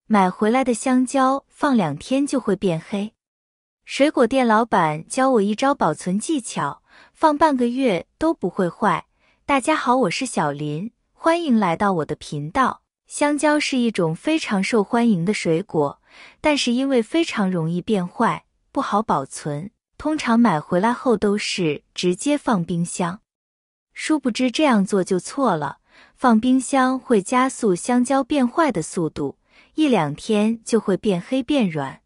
买回来的香蕉放2天就会变黑。水果店老板教我一招保存技巧，放半个月都不会坏。大家好，我是小林，欢迎来到我的频道。香蕉是一种非常受欢迎的水果，但是因为非常容易变坏，不好保存，通常买回来后都是直接放冰箱。殊不知这样做就错了，放冰箱会加速香蕉变坏的速度，1-2天就会变黑变软。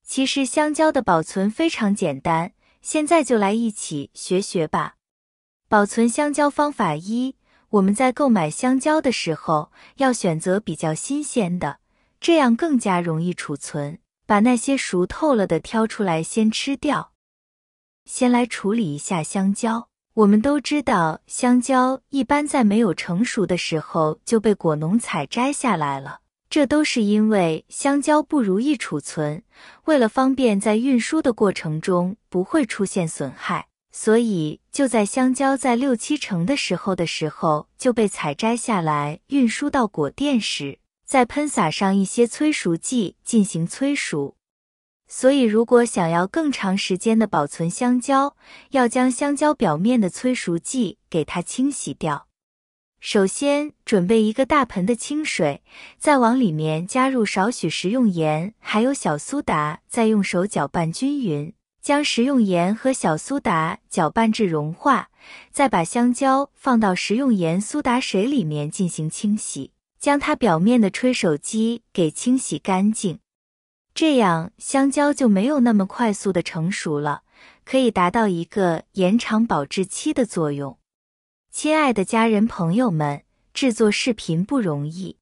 其实香蕉的保存非常简单，现在就来一起学学吧。保存香蕉方法1，我们在购买香蕉的时候要选择比较新鲜的，这样更加容易储存。把那些熟透了的挑出来先吃掉。先来处理一下香蕉。我们都知道，香蕉一般在没有成熟的时候就被果农采摘下来了，这都是因为香蕉不如意储存，为了方便在运输的过程中不会出现损害，所以就在香蕉在6-7成的时候就被采摘下来，运输到果店时，再喷洒上一些催熟剂进行催熟。所以如果想要更长时间的保存香蕉，要将香蕉表面的催熟剂给它清洗掉。首先准备一个大盆的清水，再往里面加入少许食用盐还有小苏打，再用手搅拌均匀，将食用盐和小苏打搅拌至融化，再把香蕉放到食用盐苏打水里面进行清洗，将它表面的催熟剂给清洗干净。这样香蕉就没有那么快速的成熟了，可以达到一个延长保质期的作用。亲爱的家人朋友们，制作视频不容易。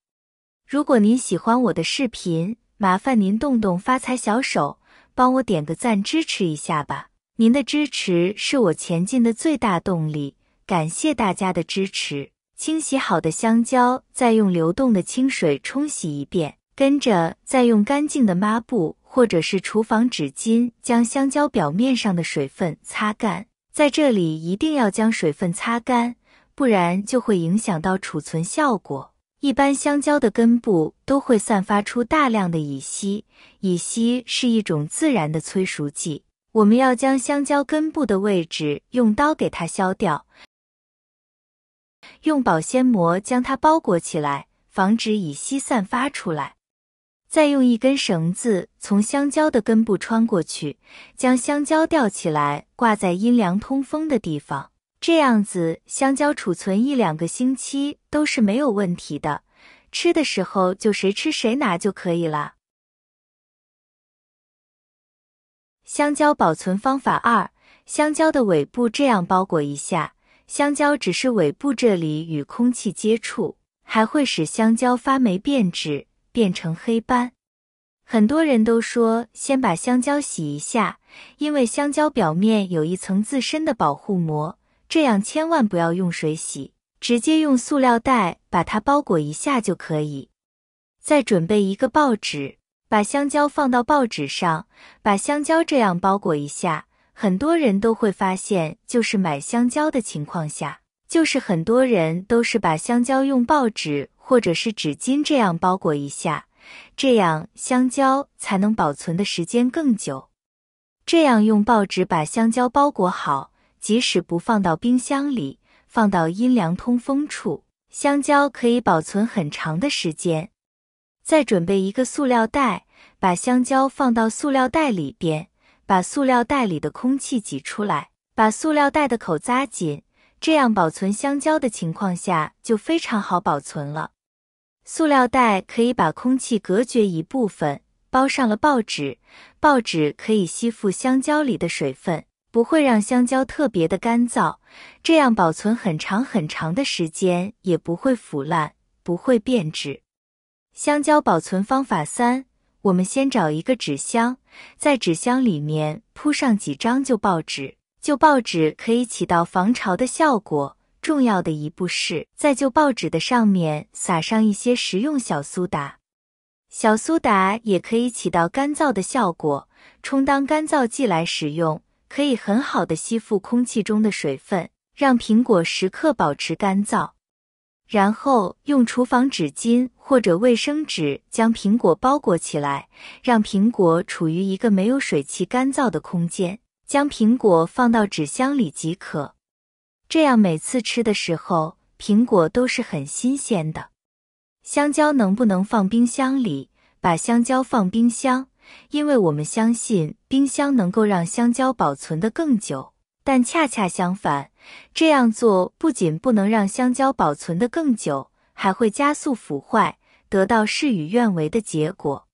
如果您喜欢我的视频，麻烦您动动发财小手，帮我点个赞支持一下吧。您的支持是我前进的最大动力，感谢大家的支持。清洗好的香蕉再用流动的清水冲洗一遍，跟着再用干净的抹布或者是厨房纸巾将香蕉表面上的水分擦干。在这里一定要将水分擦干，不然就会影响到储存效果。一般香蕉的根部都会散发出大量的乙烯，乙烯是一种自然的催熟剂，我们要将香蕉根部的位置用刀给它削掉，用保鲜膜将它包裹起来，防止乙烯散发出来。再用一根绳子从香蕉的根部穿过去，将香蕉吊起来挂在阴凉通风的地方，这样子香蕉储存1-2个星期都是没有问题的，吃的时候就谁吃谁拿就可以了。香蕉保存方法2，香蕉的尾部这样包裹一下，香蕉只是尾部这里与空气接触，还会使香蕉发霉变质，变成黑斑。很多人都说先把香蕉洗一下，因为香蕉表面有一层自身的保护膜，这样千万不要用水洗，直接用塑料袋把它包裹一下就可以。再准备一个报纸，把香蕉放到报纸上，把香蕉这样包裹一下。很多人都会发现，就是买香蕉的情况下，就是很多人都是把香蕉用报纸或者是纸巾这样包裹一下，这样香蕉才能保存的时间更久。这样用报纸把香蕉包裹好，即使不放到冰箱里，放到阴凉通风处，香蕉可以保存很长的时间。再准备一个塑料袋，把香蕉放到塑料袋里边，把塑料袋里的空气挤出来，把塑料袋的口扎紧，这样保存香蕉的情况下就非常好保存了。塑料袋可以把空气隔绝一部分，包上了报纸，报纸可以吸附香蕉里的水分，不会让香蕉特别的干燥，这样保存很长很长的时间，也不会腐烂，不会变质。香蕉保存方法3，我们先找一个纸箱，在纸箱里面铺上几张旧报纸，旧报纸可以起到防潮的效果。重要的一步是在旧报纸的上面撒上一些食用小苏打，小苏打也可以起到干燥的效果，充当干燥剂来使用，可以很好的吸附空气中的水分，让苹果时刻保持干燥。然后用厨房纸巾或或者卫生纸将苹果包裹起来，让苹果处于一个没有水汽干燥的空间，将苹果放到纸箱里即可。这样每次吃的时候，苹果都是很新鲜的。香蕉能不能放冰箱里？把香蕉放冰箱，因为我们相信冰箱能够让香蕉保存得更久，但恰恰相反，这样做不仅不能让香蕉保存得更久，还会加速腐坏，得到事与愿违的结果。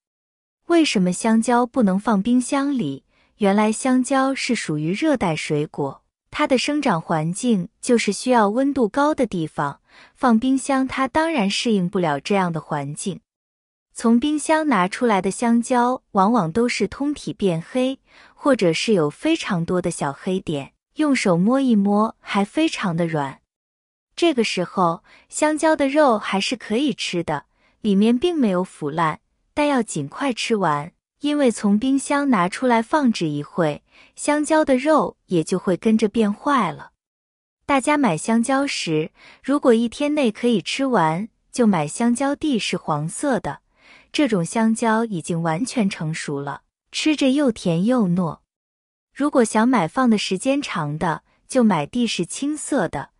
为什么香蕉不能放冰箱里？原来香蕉是属于热带水果，它的生长环境就是需要温度高的地方，放冰箱它当然适应不了这样的环境。从冰箱拿出来的香蕉往往都是通体变黑，或者是有非常多的小黑点，用手摸一摸还非常的软。这个时候，香蕉的肉还是可以吃的，里面并没有腐烂，但要尽快吃完，因为从冰箱拿出来放置一会，香蕉的肉也就会跟着变坏了。大家买香蕉时，如果一天内可以吃完，就买香蕉蒂是黄色的，这种香蕉已经完全成熟了，吃着又甜又糯。如果想买放的时间长的，就买蒂是青色的，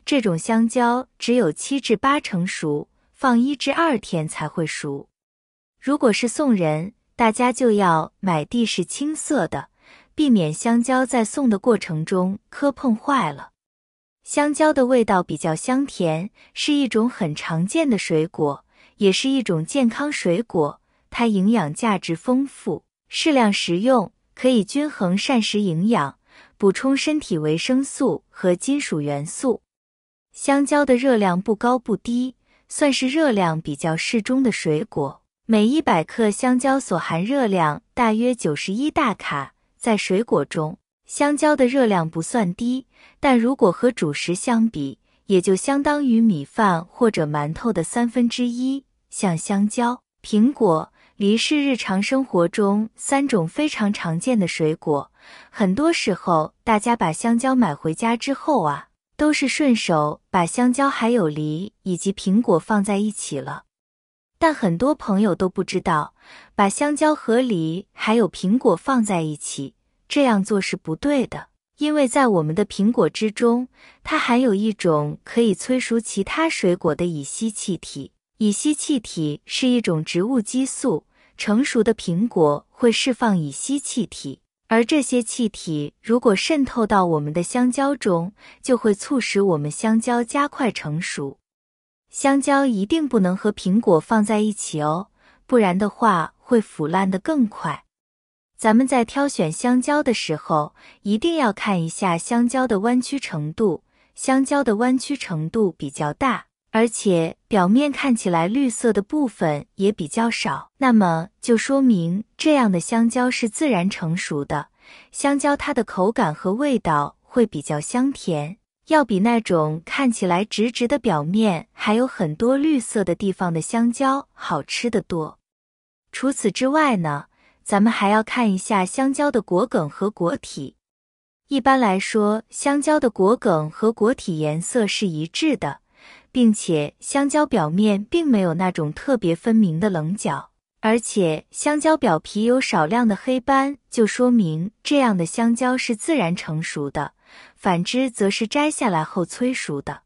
这种香蕉只有7至8成熟，放1至2天才会熟。如果是送人，大家就要买蒂是青色的，避免香蕉在送的过程中磕碰坏了。香蕉的味道比较香甜，是一种很常见的水果，也是一种健康水果，它营养价值丰富，适量食用，可以均衡膳食营养，补充身体维生素和金属元素。香蕉的热量不高不低，算是热量比较适中的水果。每100克香蕉所含热量大约91大卡，在水果中，香蕉的热量不算低，但如果和主食相比，也就相当于米饭或者馒头的1/3。像香蕉、苹果、梨是日常生活中3种非常常见的水果，很多时候大家把香蕉买回家之后都是顺手把香蕉还有梨以及苹果放在一起了。但很多朋友都不知道，把香蕉和梨还有苹果放在一起，这样做是不对的，因为在我们的苹果之中，它含有一种可以催熟其他水果的乙烯气体。乙烯气体是一种植物激素，成熟的苹果会释放乙烯气体，而这些气体如果渗透到我们的香蕉中，就会促使我们香蕉加快成熟。香蕉一定不能和苹果放在一起哦，不然的话会腐烂得更快。咱们在挑选香蕉的时候，一定要看一下香蕉的弯曲程度，香蕉的弯曲程度比较大，而且表面看起来绿色的部分也比较少，那么就说明这样的香蕉是自然成熟的。香蕉它的口感和味道会比较香甜，要比那种看起来直直的表面还有很多绿色的地方的香蕉好吃得多。除此之外呢，咱们还要看一下香蕉的果梗和果体。一般来说，香蕉的果梗和果体颜色是一致的，并且香蕉表面并没有那种特别分明的棱角，而且香蕉表皮有少量的黑斑，就说明这样的香蕉是自然成熟的，反之则是摘下来后催熟的。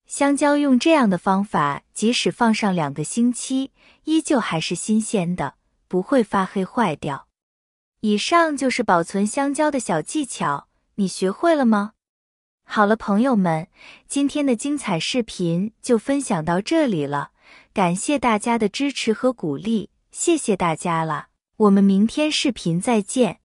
香蕉用这样的方法，即使放上2个星期，依旧还是新鲜的，不会发黑坏掉。以上就是保存香蕉的小技巧，你学会了吗？好了，朋友们，今天的精彩视频就分享到这里了，感谢大家的支持和鼓励，谢谢大家了，我们明天视频再见。